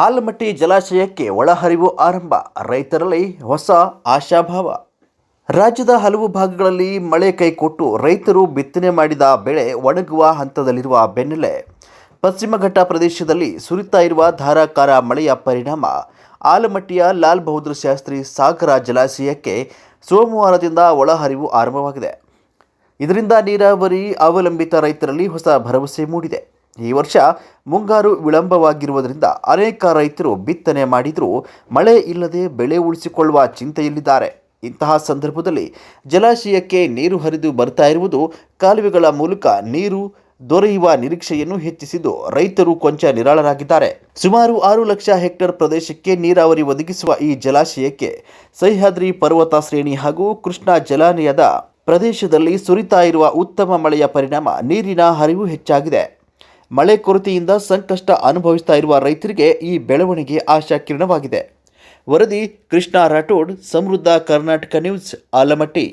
ಆಲಮಟ್ಟಿ ಜಲಾಶಯಕ್ಕೆ ಒಳಹರಿವು ಆರಂಭ, ರೈತರಲ್ಲಿ ಹೊಸ ಆಶಾಭಾವ. ರಾಜ್ಯದ ಹಲವು ಭಾಗಗಳಲ್ಲಿ ಮಳೆ ಕೈಕೊಟ್ಟು ರೈತರು ಬಿತ್ತನೆ ಮಾಡಿದ ಬೆಳೆ ಒಣಗುವ ಹಂತದಲ್ಲಿರುವ ಬೆನ್ನಲ್ಲೇ ಪಶ್ಚಿಮ ಘಟ್ಟ ಪ್ರದೇಶದಲ್ಲಿ ಸುರಿತಾ ಇರುವ ಧಾರಾಕಾರ ಮಳೆಯ ಪರಿಣಾಮ ಆಲಮಟ್ಟಿಯ ಲಾಲ್ ಬಹದ್ದೂರ್ ಶಾಸ್ತ್ರಿ ಸಾಗರ ಜಲಾಶಯಕ್ಕೆ ಸೋಮವಾರದಿಂದ ಒಳಹರಿವು ಆರಂಭವಾಗಿದೆ. ಇದರಿಂದ ನೀರಾವರಿ ಅವಲಂಬಿತ ರೈತರಲ್ಲಿ ಹೊಸ ಭರವಸೆ ಮೂಡಿದೆ. ಈ ವರ್ಷ ಮುಂಗಾರು ವಿಳಂಬವಾಗಿರುವುದರಿಂದ ಅನೇಕ ರೈತರು ಬಿತ್ತನೆ ಮಾಡಿದರೂ ಮಳೆ ಇಲ್ಲದೆ ಬೆಳೆ ಉಳಿಸಿಕೊಳ್ಳುವ ಚಿಂತೆಯಲ್ಲಿದ್ದಾರೆ. ಇಂತಹ ಸಂದರ್ಭದಲ್ಲಿ ಜಲಾಶಯಕ್ಕೆ ನೀರು ಹರಿದು ಬರ್ತಾ ಇರುವುದು ಕಾಲುವೆಗಳ ಮೂಲಕ ನೀರು ದೊರೆಯುವ ನಿರೀಕ್ಷೆಯನ್ನು ಹೆಚ್ಚಿಸಿದ್ದು ರೈತರು ಕೊಂಚ ನಿರಾಳರಾಗಿದ್ದಾರೆ. ಸುಮಾರು 6 ಲಕ್ಷ ಹೆಕ್ಟೇರ್ ಪ್ರದೇಶಕ್ಕೆ ನೀರಾವರಿ ಒದಗಿಸುವ ಈ ಜಲಾಶಯಕ್ಕೆ ಸಹ್ಯಾದ್ರಿ ಪರ್ವತ ಶ್ರೇಣಿ ಹಾಗೂ ಕೃಷ್ಣಾ ಜಲಾನಯದ ಪ್ರದೇಶದಲ್ಲಿ ಸುರಿತಾ ಇರುವ ಉತ್ತಮ ಮಳೆಯ ಪರಿಣಾಮ ನೀರಿನ ಹರಿವು ಹೆಚ್ಚಾಗಿದೆ. ಮಳೆ ಕೊರತೆಯಿಂದ ಸಂಕಷ್ಟ ಅನುಭವಿಸ್ತಾ ಇರುವ ರೈತರಿಗೆ ಈ ಬೆಳವಣಿಗೆ ಆಶಾ ಕಿರಣವಾಗಿದೆ. ವರದಿ ಕೃಷ್ಣ ರಾಠೋಡ್, ಸಮೃದ್ಧ ಕರ್ನಾಟಕ ನ್ಯೂಸ್, ಆಲಮಟ್ಟಿ.